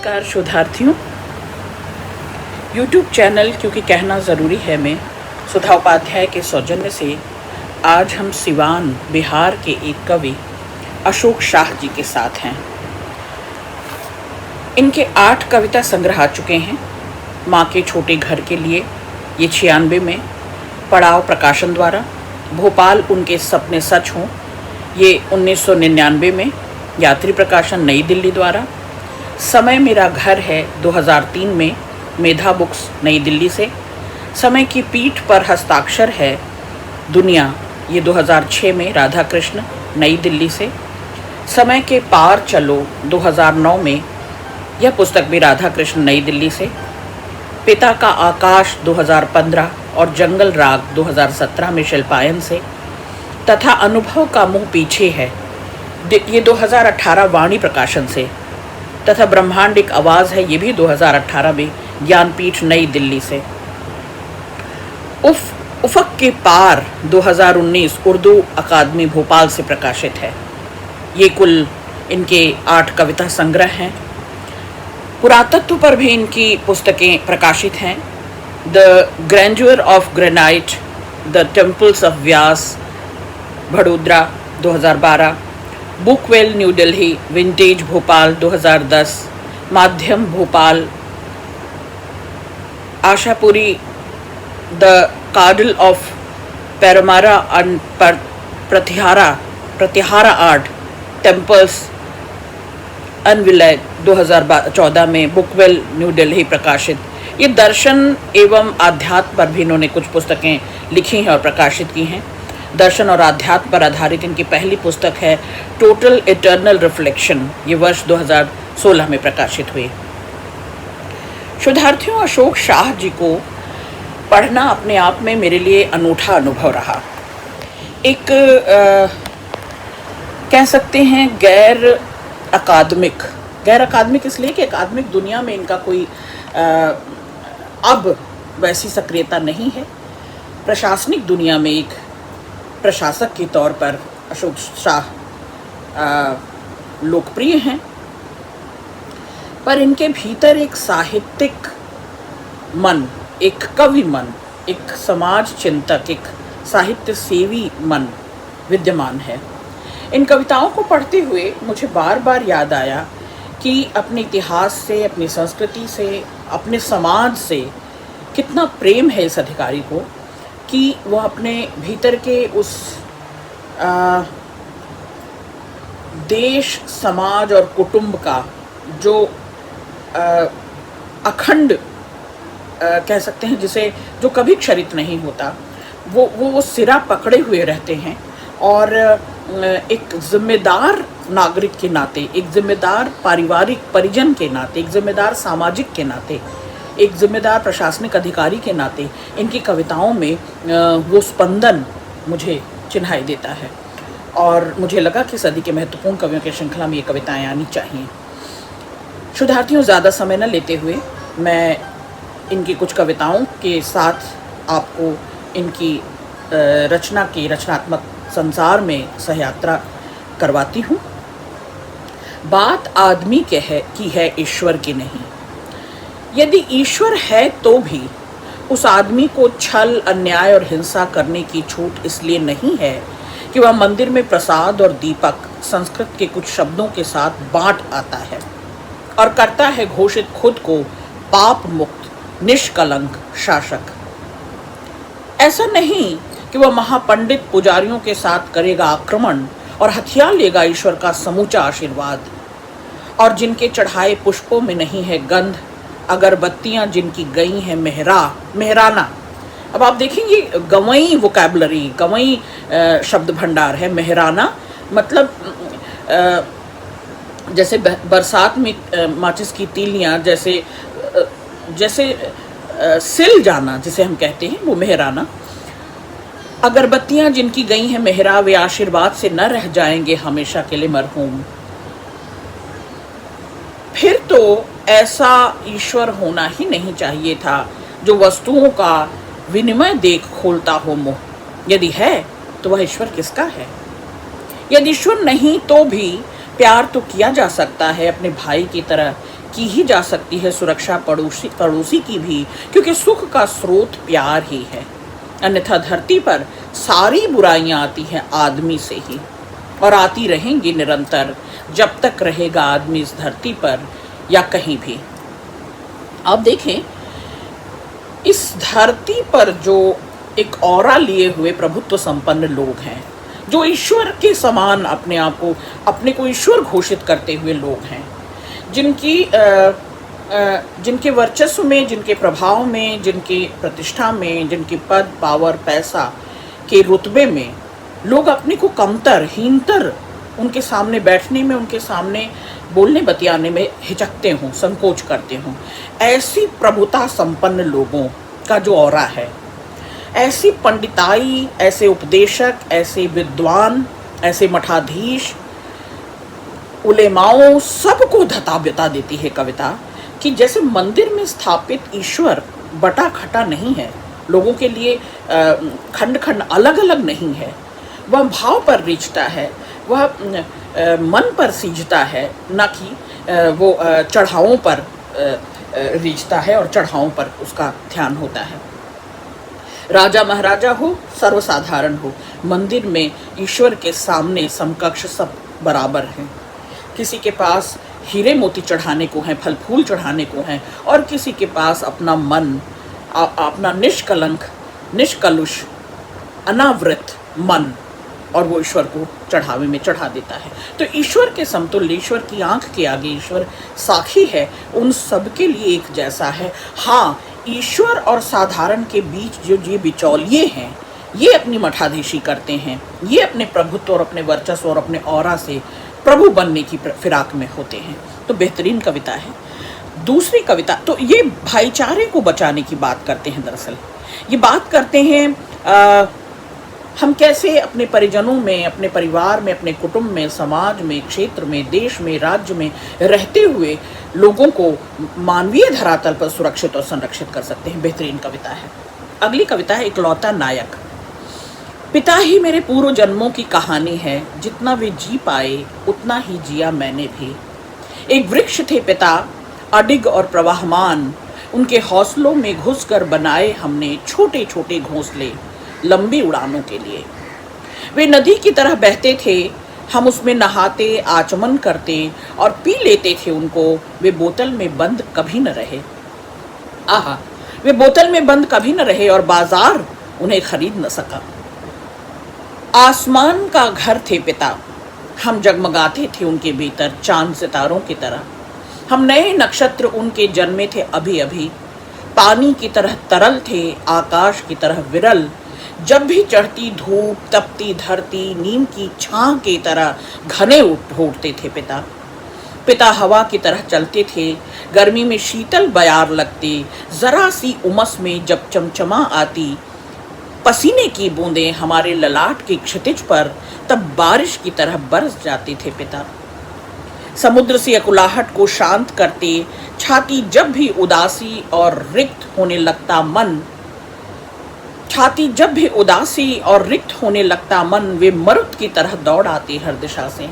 नमस्कार शोधार्थियों। YouTube channel क्योंकि कहना ज़रूरी है में सुधा उपाध्याय के सौजन्य से आज हम सिवान बिहार के एक कवि अशोक शाह जी के साथ हैं। इनके 8 कविता संग्रह आ चुके हैं। माँ के छोटे घर के लिए ये 96 में, पड़ाव प्रकाशन द्वारा, भोपाल उनके सपने सच हों ये 1999 में, यात्री प्रकाशन नई दिल्ली द्वारा, समय मेरा घर है 2003 में, मेधा बुक्स नई दिल्ली से, समय की पीठ पर हस्ताक्षर है दुनिया ये 2006 में, राधा कृष्ण नई दिल्ली से, समय के पार चलो 2009 में, यह पुस्तक भी राधा कृष्ण नई दिल्ली से, पिता का आकाश 2015 और जंगल राग 2017 में शिल्पायन से, तथा अनुभव का मुंह पीछे है ये 2018 वाणी प्रकाशन से, तथा ब्रह्मांडिक आवाज़ है ये भी 2018 में, ज्ञानपीठ नई दिल्ली से। उफक के पार 2019 उर्दू अकादमी भोपाल से प्रकाशित है। ये कुल इनके 8 कविता संग्रह हैं। पुरातत्व पर भी इनकी पुस्तकें प्रकाशित हैं। The grandeur of granite, the temples of Vyas Vadodara 2012, Bookwell new Delhi, Vintage Bhopal 2010, Madhyam Bhopal, Ashapuri, the cradle of Paramara and Pratihara art, temples अनविलय 2014 में, बुकवेल न्यू दिल्ली प्रकाशित। ये दर्शन एवं आध्यात्म पर भी इन्होंने कुछ पुस्तकें लिखी हैं और प्रकाशित की हैं। दर्शन और आध्यात्म पर आधारित इनकी पहली पुस्तक है टोटल इटर्नल रिफ्लेक्शन, ये वर्ष 2016 में प्रकाशित हुई। शोधार्थियों, अशोक शाह जी को पढ़ना अपने आप में मेरे लिए अनूठा अनुभव रहा। एक कह सकते हैं गैर अकादमिक इसलिए कि अकादमिक दुनिया में इनका कोई अब वैसी सक्रियता नहीं है। प्रशासनिक दुनिया में एक प्रशासक के तौर पर अशोक शाह लोकप्रिय हैं, पर इनके भीतर एक साहित्यिक मन, एक कवि मन, एक समाज चिंतक, एक साहित्य सेवी मन विद्यमान है। इन कविताओं को पढ़ते हुए मुझे बार बार याद आया कि अपने इतिहास से, अपनी संस्कृति से, अपने समाज से कितना प्रेम है इस अधिकारी को कि वह अपने भीतर के उस देश, समाज और कुटुंब का जो अखंड कह सकते हैं जिसे, जो कभी क्षरित नहीं होता, वो सिरा पकड़े हुए रहते हैं। और एक जिम्मेदार नागरिक के नाते, एक जिम्मेदार पारिवारिक परिजन के नाते, एक जिम्मेदार सामाजिक के नाते, एक जिम्मेदार प्रशासनिक अधिकारी के नाते इनकी कविताओं में वो स्पंदन मुझे चिन्हाई देता है। और मुझे लगा कि सदी के महत्वपूर्ण कवियों की श्रृंखला में ये कविताएं आनी चाहिए। शोधार्थियों, ज़्यादा समय न लेते हुए मैं इनकी कुछ कविताओं के साथ आपको इनकी रचना के रचनात्मक संसार में सहयात्रा करवाती हूँ। बात आदमी की है, ईश्वर की नहीं। यदि ईश्वर है तो भी उस आदमी को छल, अन्याय और हिंसा करने की छूट इसलिए नहीं है कि वह मंदिर में प्रसाद और दीपक संस्कृत के कुछ शब्दों के साथ बांट आता है और करता है घोषित खुद को पाप मुक्त, निष्कलंक शासक। ऐसा नहीं कि वह महापंडित पुजारियों के साथ करेगा आक्रमण और हथियार लेगा ईश्वर का समूचा आशीर्वाद, और जिनके चढ़ाए पुष्पों में नहीं है गंध, अगरबत्तियां जिनकी गई हैं मेहराना। अब आप देखेंगे गवई वोकैबुलरी, गवई शब्द भंडार है। मेहराना मतलब जैसे बरसात में माचिस की तीलियां, जैसे सिल जाना जिसे हम कहते हैं, वो मेहराना। अगरबत्तियां जिनकी गई हैं मेहरा, वे आशीर्वाद से न रह जाएंगे हमेशा के लिए मरहूम। फिर तो ऐसा ईश्वर होना ही नहीं चाहिए था जो वस्तुओं का विनिमय देख खोलता हो मुँह। यदि है तो वह ईश्वर किसका है? यदि ईश्वर नहीं तो भी प्यार तो किया जा सकता है अपने भाई की तरह, की ही जा सकती है सुरक्षा पड़ोसी पड़ोसी की भी, क्योंकि सुख का स्रोत प्यार ही है। अन्यथा धरती पर सारी बुराइयां आती हैं आदमी से ही, और आती रहेंगी निरंतर जब तक रहेगा आदमी इस धरती पर या कहीं भी। आप देखें, इस धरती पर जो एक ऑरा लिए हुए प्रभुत्व संपन्न लोग हैं, जो ईश्वर के समान अपने आप को, अपने को ईश्वर घोषित करते हुए लोग हैं, जिनके वर्चस्व में, जिनके प्रभाव में, जिनके प्रतिष्ठा में, जिनके पद पावर पैसा के रुतबे में लोग अपने को कमतर हीनतर उनके सामने बैठने में, उनके सामने बोलने बतियाने में हिचकते हों, संकोच करते हों, ऐसी प्रभुता संपन्न लोगों का जो ऑरा है, ऐसी पंडिताई, ऐसे उपदेशक, ऐसे विद्वान, ऐसे मठाधीश, उलेमाओं, सबको धता देती है कविता कि जैसे मंदिर में स्थापित ईश्वर बटा खटा नहीं है, लोगों के लिए खंड खंड अलग अलग नहीं है, वह भाव पर रिझता है, वह मन पर सींचता है, न कि वो चढ़ावों पर रिझता है और चढ़ावों पर उसका ध्यान होता है। राजा महाराजा हो, सर्वसाधारण हो, मंदिर में ईश्वर के सामने समकक्ष सब बराबर हैं। किसी के पास हीरे मोती चढ़ाने को हैं, फल फूल चढ़ाने को हैं, और किसी के पास अपना मन, अपना निष्कलंक, निष्कलुष, अनावृत मन, और वो ईश्वर को चढ़ावे में चढ़ा देता है। तो ईश्वर के समतुल्य, ईश्वर की आंख के आगे ईश्वर साखी है, उन सब के लिए एक जैसा है। हाँ, ईश्वर और साधारण के बीच जो ये बिचौलिए हैं, ये अपनी मठाधीशी करते हैं, ये अपने प्रभुत्व और अपने वर्चस्व और अपने ऑरा से प्रभु बनने की फिराक में होते हैं। तो बेहतरीन कविता है। दूसरी कविता, तो ये भाईचारे को बचाने की बात करते हैं। दरअसल ये बात करते हैं हम कैसे अपने परिजनों में, अपने परिवार में, अपने कुटुंब में, समाज में, क्षेत्र में, देश में, राज्य में रहते हुए लोगों को मानवीय धरातल पर सुरक्षित और संरक्षित कर सकते हैं। बेहतरीन कविता है। अगली कविता है इकलौता नायक। पिता ही मेरे पूर्व जन्मों की कहानी है, जितना वे जी पाए उतना ही जिया मैंने भी। एक वृक्ष थे पिता, अडिग और प्रवाहमान, उनके हौसलों में घुसकर बनाए हमने छोटे छोटे घोंसले लंबी उड़ानों के लिए। वे नदी की तरह बहते थे, हम उसमें नहाते, आचमन करते और पी लेते थे उनको। वे बोतल में बंद कभी न रहे। आहा, वे बोतल में बंद कभी न रहे और बाजार उन्हें खरीद न सका। आसमान का घर थे पिता, हम जगमगाते थे उनके भीतर चांद सितारों की तरह। हम नए नक्षत्र उनके जन्मे थे अभी अभी। पानी की तरह तरल थे, आकाश की तरह विरल। जब भी चढ़ती धूप, तपती धरती, नीम की छां की तरह घने उठते थे पिता। पिता हवा की तरह चलते थे, गर्मी में शीतल बयार लगते, जरा सी उमस में जब चमचमा आती पसीने की बूंदें हमारे ललाट के क्षितिज पर, तब बारिश की तरह बरस जाते थे पिता। समुद्र से अकुलाहट को शांत करते, छाती जब भी उदासी और रिक्त होने लगता मन, छाती जब भी उदासी और रिक्त होने लगता मन, वे मरुत की तरह दौड़ आते हर दिशा से।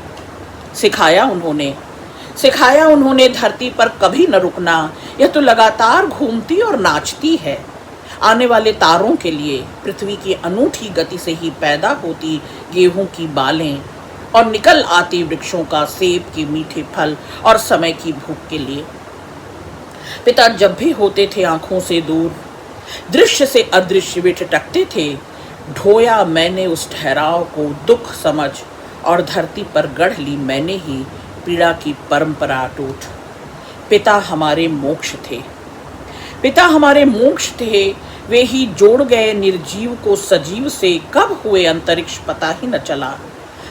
सिखाया उन्होंने धरती पर कभी न रुकना, यह तो लगातार घूमती और नाचती है। आने वाले तारों के लिए पृथ्वी की अनूठी गति से ही पैदा होती गेहूं की बालें और निकल आती वृक्षों का सेब के मीठे फल और समय की भूख के लिए। पिता जब भी होते थे आंखों से दूर, दृश्य से अदृश्य वे ठिठकते थे। ढोया मैंने उस ठहराव को दुख समझ, और धरती पर गढ़ ली मैंने ही पीड़ा की परंपरा टूट। पिता हमारे मोक्ष थे, पिता हमारे मोक्ष थे, वे ही जोड़ गए निर्जीव को सजीव से। कब हुए अंतरिक्ष पता ही न चला।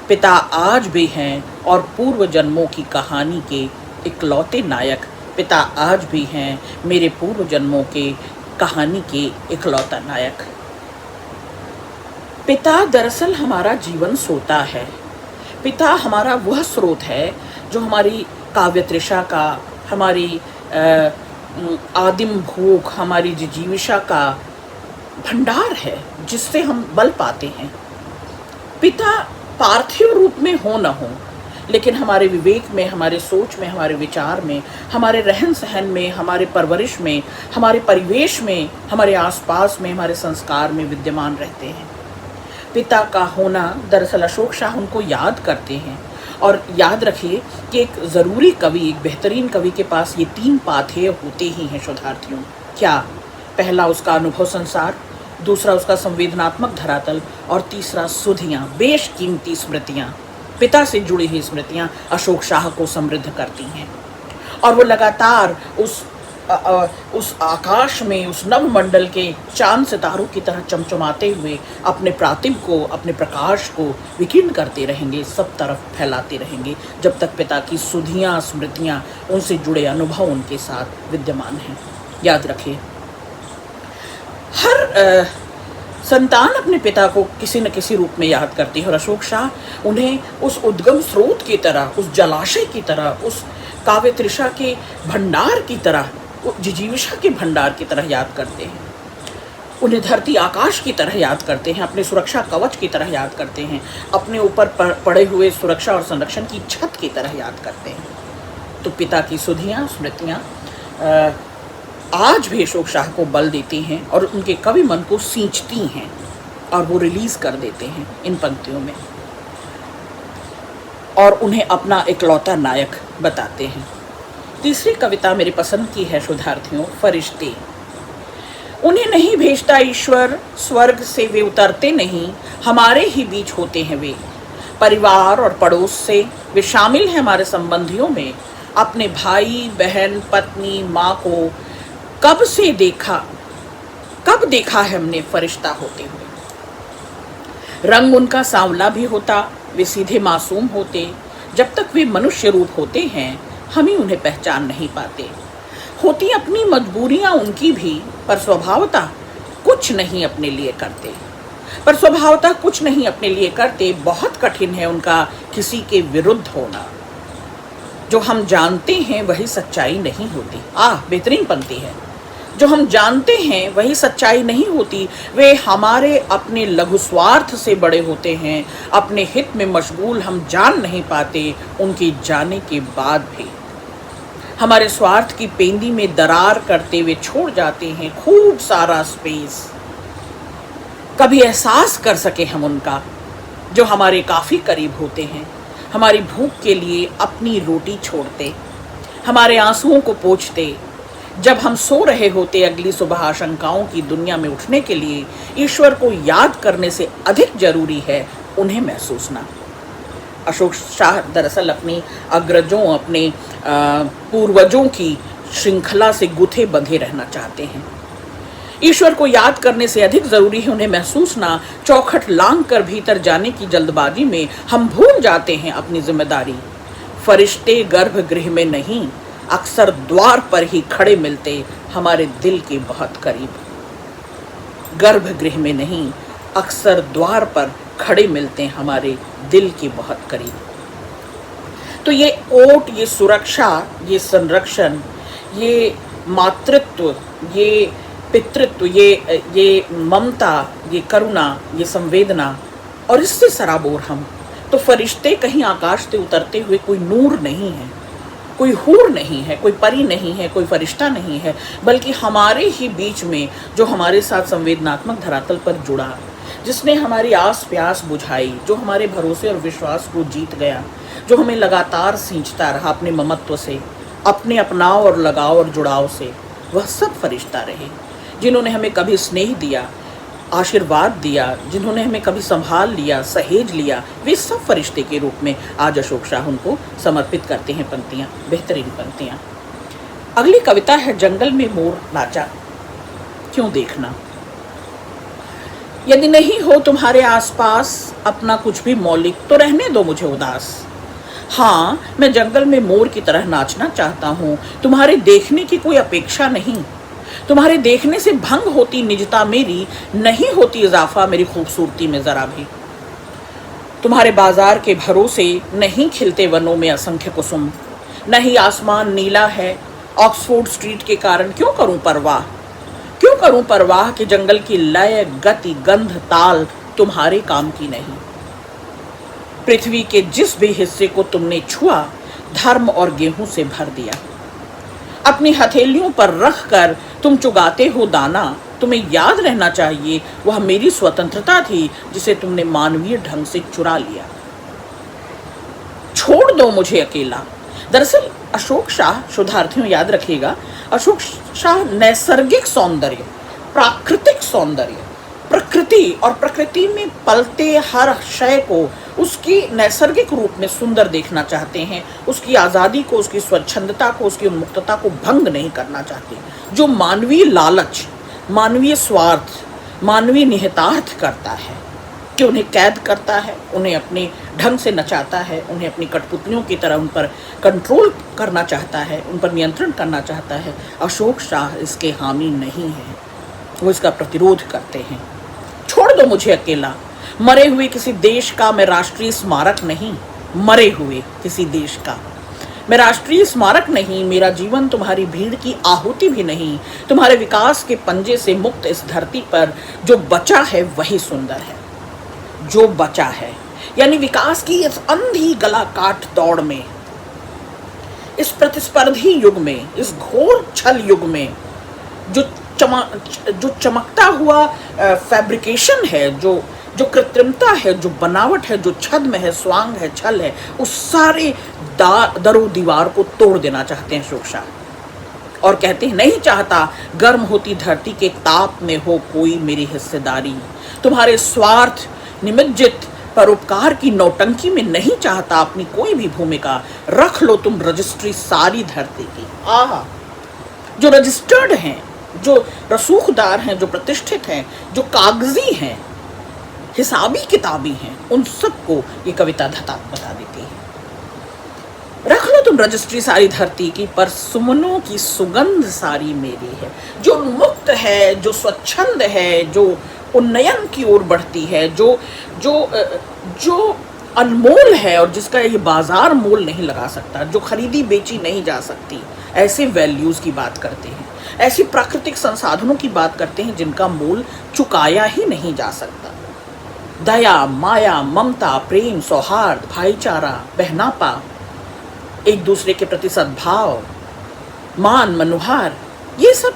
पिता आज भी हैं और पूर्व जन्मों की कहानी के इकलौते नायक। पिता आज भी हैं मेरे पूर्व जन्मों के कहानी के इकलौता नायक। पिता दरअसल हमारा जीवन सोता है। पिता हमारा वह स्रोत है जो हमारी काव्य तृषा का, हमारी आदिम भूख, हमारी जिजीविषा का भंडार है, जिससे हम बल पाते हैं। पिता पार्थिव रूप में हो न हो, लेकिन हमारे विवेक में, हमारे सोच में, हमारे विचार में, हमारे रहन सहन में, हमारे परवरिश में, हमारे परिवेश में, हमारे आसपास में, हमारे संस्कार में विद्यमान रहते हैं। पिता का होना दरअसल अशोक शाह उनको याद करते हैं। और याद रखिए कि एक ज़रूरी कवि, एक बेहतरीन कवि के पास ये 3 पाथेय होते ही हैं शोधार्थियों। क्या? पहला उसका अनुभव संसार, दूसरा उसका संवेदनात्मक धरातल, और तीसरा सुधियाँ, बेशकीमती स्मृतियाँ। पिता से जुड़ी हुई स्मृतियाँ अशोक शाह को समृद्ध करती हैं, और वो लगातार उस आकाश में, उस नवमंडल के चांद सितारों की तरह चमचमाते हुए अपने प्रातिभ को, अपने प्रकाश को विकीर्ण करते रहेंगे, सब तरफ फैलाते रहेंगे, जब तक पिता की सुधियाँ, स्मृतियाँ, उनसे जुड़े अनुभव उनके साथ विद्यमान हैं। याद रखिए, हर संतान अपने पिता को किसी न किसी रूप में याद करती है, और अशोक शाह उन्हें उस उद्गम स्रोत की तरह, उस जलाशय की तरह, उस काव्य तृषा के भंडार की तरह, जिजीविषा के भंडार की तरह याद करते हैं। उन्हें धरती आकाश की तरह याद करते हैं, अपने सुरक्षा कवच की तरह याद करते हैं, अपने ऊपर पड़े हुए सुरक्षा और संरक्षण की छत की तरह याद करते हैं। तो पिता की सुधियाँ, स्मृतियाँ आज भी अशोक शाह को बल देती हैं और उनके कवि मन को सींचती हैं, और वो रिलीज कर देते हैं इन पंक्तियों में, और उन्हें अपना इकलौता नायक बताते हैं। तीसरी कविता मेरी पसंद की है शोधार्थियों, फरिश्ते। उन्हें नहीं भेजता ईश्वर, स्वर्ग से वे उतरते नहीं, हमारे ही बीच होते हैं वे। परिवार और पड़ोस से वे शामिल हैं हमारे संबंधियों में। अपने भाई, बहन, पत्नी, माँ को कब देखा है हमने फरिश्ता होते हुए। रंग उनका सांवला भी होता, वे सीधे मासूम होते। जब तक वे मनुष्य रूप होते हैं, हम ही उन्हें पहचान नहीं पाते। होती अपनी मजबूरियां उनकी भी, पर स्वभावतः कुछ नहीं अपने लिए करते। बहुत कठिन है उनका किसी के विरुद्ध होना। जो हम जानते हैं वही सच्चाई नहीं होती। बेहतरीन पंक्ति है। जो हम जानते हैं वही सच्चाई नहीं होती। वे हमारे अपने लघु स्वार्थ से बड़े होते हैं। अपने हित में मशगूल हम जान नहीं पाते, उनके जाने के बाद भी। हमारे स्वार्थ की पेंदी में दरार करते हुए छोड़ जाते हैं खूब सारा स्पेस। कभी एहसास कर सके हम उनका, जो हमारे काफ़ी करीब होते हैं। हमारी भूख के लिए अपनी रोटी छोड़ते, हमारे आंसुओं को पोंछते। जब हम सो रहे होते, अगली सुबह आशंकाओं की दुनिया में उठने के लिए ईश्वर को याद करने से अधिक जरूरी है उन्हें महसूसना। अशोक शाह दरअसल अपनी अग्रजों, अपने पूर्वजों की श्रृंखला से गुथे बंधे रहना चाहते हैं। ईश्वर को याद करने से अधिक जरूरी है उन्हें महसूसना। चौखट लांग कर भीतर जाने की जल्दबाजी में हम भूल जाते हैं अपनी जिम्मेदारी। फरिश्ते गर्भगृह में नहीं, अक्सर द्वार पर ही खड़े मिलते हमारे दिल के बहुत करीब। गर्भगृह में नहीं, अक्सर द्वार पर खड़े मिलते हमारे दिल के बहुत करीब। तो ये ओट, ये सुरक्षा, ये संरक्षण, ये मातृत्व, ये पितृत्व, ये ममता, ये करुणा, ये संवेदना, और इससे सराबोर हम। तो फरिश्ते कहीं आकाश से उतरते हुए कोई नूर नहीं है, कोई हूर नहीं है, कोई परी नहीं है, कोई फरिश्ता नहीं है, बल्कि हमारे ही बीच में जो हमारे साथ संवेदनात्मक धरातल पर जुड़ा, जिसने हमारी आस प्यास बुझाई, जो हमारे भरोसे और विश्वास को जीत गया, जो हमें लगातार सींचता रहा अपने ममत्व से, अपने अपनाव और लगाव और जुड़ाव से। वह सब फरिश्ता रहे, जिन्होंने हमें कभी स्नेह दिया, आशीर्वाद दिया, जिन्होंने हमें कभी संभाल लिया, सहेज लिया। वे सब फरिश्ते के रूप में आज अशोक शाह उनको समर्पित करते हैं पंक्तियाँ, बेहतरीन पंक्तियाँ। अगली कविता है जंगल में मोर नाचा क्यों देखना। यदि नहीं हो तुम्हारे आसपास अपना कुछ भी मौलिक, तो रहने दो मुझे उदास। हाँ, मैं जंगल में मोर की तरह नाचना चाहता हूँ। तुम्हारे देखने की कोई अपेक्षा नहीं। तुम्हारे देखने से भंग होती निजता मेरी, नहीं होती इजाफा मेरी खूबसूरती में जरा भी। तुम्हारे बाजार के भरोसे नहीं खिलते वनों में असंख्य कुसुम, नहीं आसमान नीला है ऑक्सफोर्ड स्ट्रीट के कारण। क्यों करूं परवाह कि जंगल की लय, गति, गंध, ताल तुम्हारे काम की नहीं। पृथ्वी के जिस भी हिस्से को तुमने छुआ धर्म और गेहूं से भर दिया। अपनी हथेलियों पर रख कर तुम चुगाते हो दाना, तुम्हें याद रहना चाहिए वह मेरी स्वतंत्रता थी जिसे तुमने मानवीय ढंग से चुरा लिया। छोड़ दो मुझे अकेला। दरअसल अशोक शाह, शोधार्थियों याद रखिएगा, अशोक शाह नैसर्गिक सौंदर्य, प्राकृतिक सौंदर्य, प्रकृति और प्रकृति में पलते हर शय को उसकी नैसर्गिक रूप में सुंदर देखना चाहते हैं। उसकी आज़ादी को, उसकी स्वच्छंदता को, उसकी उन्मुक्तता को भंग नहीं करना चाहते। जो मानवीय लालच, मानवीय स्वार्थ, मानवीय निहितार्थ करता है कि उन्हें कैद करता है, उन्हें अपने ढंग से नचाता है, उन्हें अपनी कठपुतलियों की तरह उन पर कंट्रोल करना चाहता है, उन पर नियंत्रण करना चाहता है, अशोक शाह इसके हामी नहीं है। वो इसका प्रतिरोध करते हैं। छोड़ दो मुझे अकेला। मरे हुए किसी देश का मैं राष्ट्रीय स्मारक नहीं, मरे हुए किसी देश का मैं राष्ट्रीय स्मारक नहीं। मेरा जीवन तुम्हारी भीड़ की आहुति भी नहीं। तुम्हारे विकास के पंजे से मुक्त इस धरती पर जो बचा है वही सुंदर है। जो बचा है यानी विकास की इस अंधी गला काट दौड़ में, इस प्रतिस्पर्धी युग में, इस घोर छल युग में जो चमकता हुआ फैब्रिकेशन है, जो कृत्रिमता है, जो बनावट है, जो छद्म है, स्वांग है, छल है, उस सारे दरो दीवार को तोड़ देना चाहते हैं अशोक शाह। और कहते हैं नहीं चाहता गर्म होती धरती के ताप में हो कोई मेरी हिस्सेदारी। तुम्हारे स्वार्थ निमज्जित परोपकार की नौटंकी में नहीं चाहता अपनी कोई भी भूमिका। रख लो तुम रजिस्ट्री सारी धरती की। जो रजिस्टर्ड हैं, जो रसूखदार हैं, जो प्रतिष्ठित हैं, जो कागजी हैं, हिसाबी किताबी हैं, उन सबको ये कविता बता देती है। रख लो तुम रजिस्ट्री सारी धरती की, पर सुमनों की सुगंध सारी मेरी है। जो मुक्त है, जो स्वच्छंद है, जो उन्नयन की ओर बढ़ती है, जो अनमोल है और जिसका ये बाजार मोल नहीं लगा सकता, जो खरीदी बेची नहीं जा सकती, ऐसे वैल्यूज की बात करते हैं, ऐसी प्राकृतिक संसाधनों की बात करते हैं जिनका मोल चुकाया ही नहीं जा सकता। दया, माया, ममता, प्रेम, सौहार्द, भाईचारा, बहनापा, एक दूसरे के प्रति सद्भाव, मान, मनुहार, ये सब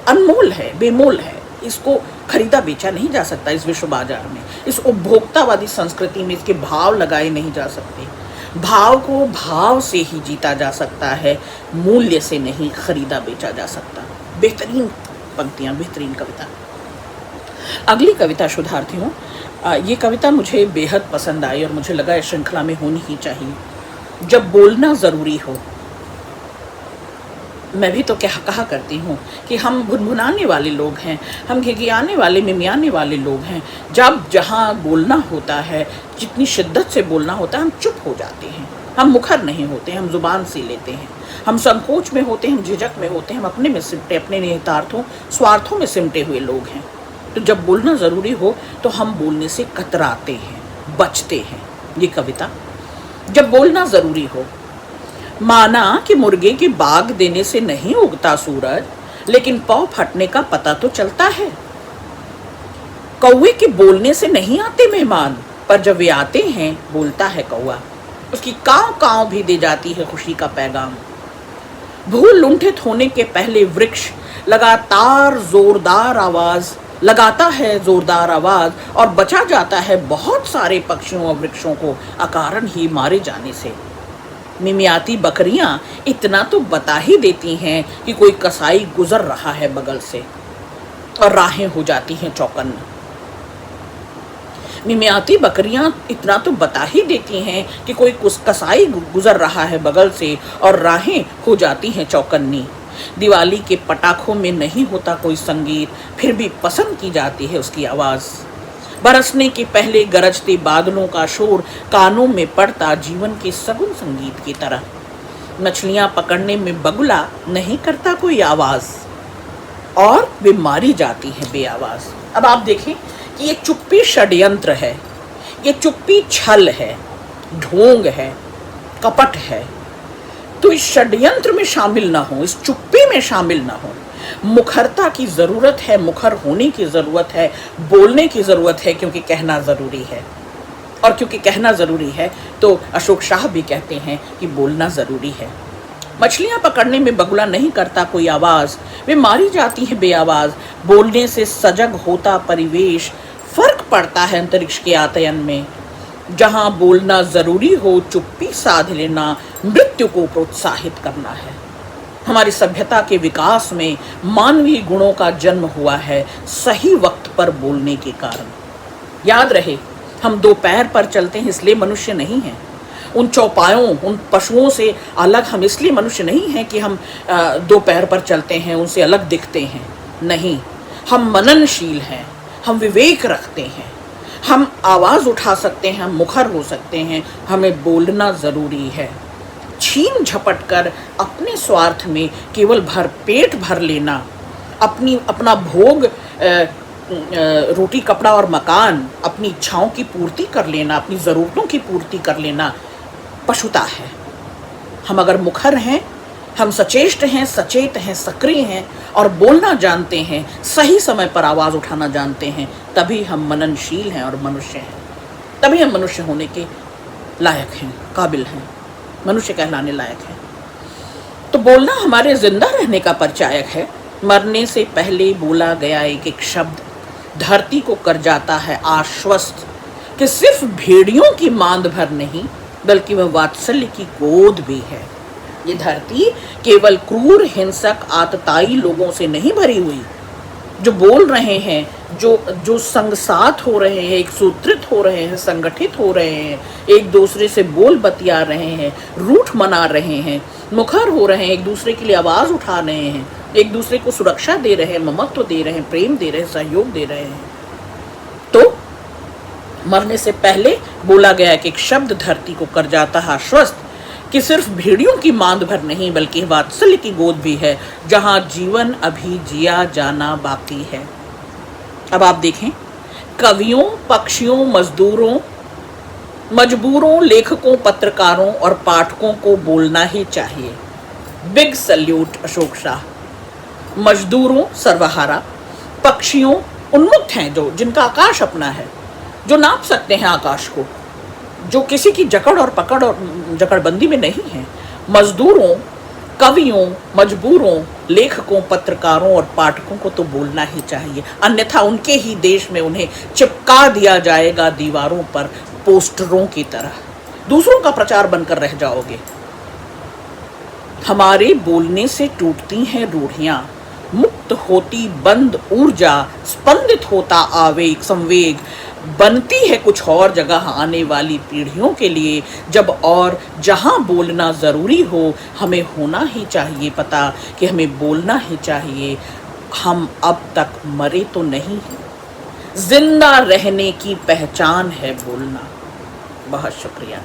अनमोल है, बेमोल है। इसको खरीदा बेचा नहीं जा सकता इस विश्व बाजार में। इस उपभोक्तावादी संस्कृति में इसके भाव लगाए नहीं जा सकते। भाव को भाव से ही जीता जा सकता है, मूल्य से नहीं खरीदा बेचा जा सकता। बेहतरीन पंक्तियां, बेहतरीन कविता। अगली कविता शोधार्थियों, ये कविता मुझे बेहद पसंद आई और मुझे लगा इस श्रृंखला में होनी ही चाहिए। जब बोलना ज़रूरी हो। मैं भी तो कहा करती हूँ कि हम भुनभुनाने वाले लोग हैं, हम घिघियाने वाले, मिमियाने वाले लोग हैं। जब जहाँ बोलना होता है, जितनी शिद्दत से बोलना होता है, हम चुप हो जाते हैं, हम मुखर नहीं होते, हम जुबान सी लेते हैं, हम संकोच में होते हैं, हम झिझक में होते हैं, हम अपने में सिमटे, अपने निहितार्थों, स्वार्थों में सिमटे हुए लोग हैं। तो जब बोलना ज़रूरी हो तो हम बोलने से कतराते हैं, बचते हैं। ये कविता, जब बोलना ज़रूरी हो। माना कि मुर्गे के बाग देने से नहीं उगता सूरज, लेकिन पौ फटने का पता तो चलता है। कौवे के बोलने से नहीं आते मेहमान, पर जब वे आते हैं बोलता है कौवा। उसकी कांव कांव भी दे जाती है खुशी का पैगाम। भूल लुंठित होने के पहले वृक्ष लगातार जोरदार आवाज लगाता है, जोरदार आवाज, और बचा जाता है बहुत सारे पक्षियों और वृक्षों को अकारण ही मारे जाने से। मिमियाती बकरियां इतना तो बता ही देती हैं कि कोई कसाई गुजर रहा है बगल से, और राहें हो जाती हैं चौकन्न। मिमियाती बकरियां इतना तो बता ही देती हैं कि कोई कसाई गुजर रहा है बगल से, और राहें हो जाती हैं चौकन्नी। दिवाली के पटाखों में नहीं होता कोई संगीत, फिर भी पसंद की जाती है उसकी आवाज़। बरसने के पहले गरजते बादलों का शोर कानों में पड़ता जीवन के सगुन संगीत की तरह। मछलियां पकड़ने में बगुला नहीं करता कोई आवाज़, और वे मारी जाती हैं बेआवाज़। अब आप देखें कि ये चुप्पी षड्यंत्र है, ये चुप्पी छल है, ढोंग है, कपट है। तो इस षड्यंत्र में शामिल ना हो, इस चुप्पी में शामिल ना हो। मुखरता की ज़रूरत है, मुखर होने की ज़रूरत है, बोलने की ज़रूरत है, क्योंकि कहना ज़रूरी है। और क्योंकि कहना ज़रूरी है तो अशोक शाह भी कहते हैं कि बोलना ज़रूरी है। मछलियाँ पकड़ने में बगुला नहीं करता कोई आवाज़, वे मारी जाती हैं बेआवाज़। बोलने से सजग होता परिवेश, फर्क पड़ता है अंतरिक्ष के आतयन में। जहाँ बोलना ज़रूरी हो चुप्पी साध लेना, मृत्यु को प्रोत्साहित करना है। हमारी सभ्यता के विकास में मानवीय गुणों का जन्म हुआ है सही वक्त पर बोलने के कारण। याद रहे, हम दो पैर पर चलते हैं इसलिए मनुष्य नहीं हैं। उन चौपायों, उन पशुओं से अलग हम इसलिए मनुष्य नहीं हैं कि हम दो पैर पर चलते हैं, उनसे अलग दिखते हैं। नहीं, हम मननशील हैं, हम विवेक रखते हैं, हम आवाज़ उठा सकते हैं, हम मुखर हो सकते हैं। हमें बोलना ज़रूरी है। छीन झपट कर अपने स्वार्थ में केवल पेट भर लेना, अपना भोग, रोटी कपड़ा और मकान, अपनी इच्छाओं की पूर्ति कर लेना, अपनी ज़रूरतों की पूर्ति कर लेना पशुता है। हम अगर मुखर हैं, हम सचेष्ट हैं, सचेत हैं, सक्रिय हैं और बोलना जानते हैं, सही समय पर आवाज़ उठाना जानते हैं, तभी हम मननशील हैं और मनुष्य हैं। तभी हम मनुष्य होने के लायक हैं, काबिल हैं, मनुष्य कहलाने लायक हैं। तो बोलना हमारे जिंदा रहने का परिचायक है। मरने से पहले बोला गया एक एक शब्द धरती को कर जाता है आश्वस्त कि सिर्फ भेड़ियों की मांद भर नहीं, बल्कि वह वात्सल्य की गोद भी है। ये धरती केवल क्रूर, हिंसक, आतताई लोगों से नहीं भरी हुई। जो बोल रहे हैं, जो संगसात हो रहे हैं, एक सूत्रित हो रहे हैं, संगठित हो रहे हैं, एक दूसरे से बोल बतिया रहे हैं, रूठ मना रहे हैं, मुखर हो रहे हैं, एक दूसरे के लिए आवाज़ उठा रहे हैं, एक दूसरे को सुरक्षा दे रहे हैं, ममत्व दे रहे हैं, प्रेम दे रहे हैं, सहयोग दे रहे हैं। तो मरने से पहले बोला गया कि एक शब्द धरती को कर जाता है आश्वस्त कि सिर्फ भेड़ियों की मांद भर नहीं, बल्कि वात्सल्य की गोद भी है, जहां जीवन अभी जिया जाना बाकी है। अब आप देखें, कवियों, पक्षियों, मजबूरों, लेखकों, पत्रकारों और पाठकों को बोलना ही चाहिए। Big salute Ashok Shah. मजदूरों सर्वहारा, पक्षियों उन्मुक्त हैं जिनका आकाश अपना है, जो नाप सकते हैं आकाश को, जो किसी की जकड़ और पकड़ और जकड़बंदी में नहीं है। मजदूरों, कवियों, मजबूरों, लेखकों, पत्रकारों और पाठकों को तो बोलना ही चाहिए, अन्यथा उनके ही देश में उन्हें चिपका दिया जाएगा दीवारों पर पोस्टरों की तरह। दूसरों का प्रचार बनकर रह जाओगे। हमारे बोलने से टूटती हैं रूढ़ियां, मुक्त होती बंद ऊर्जा, स्पंदित होता आवेग, संवेग, बनती है कुछ और जगह आने वाली पीढ़ियों के लिए, जब और जहां बोलना ज़रूरी हो। हमें होना ही चाहिए पता कि हमें बोलना ही चाहिए। हम अब तक मरे तो नहीं हैं, जिंदा रहने की पहचान है बोलना। बहुत शुक्रिया।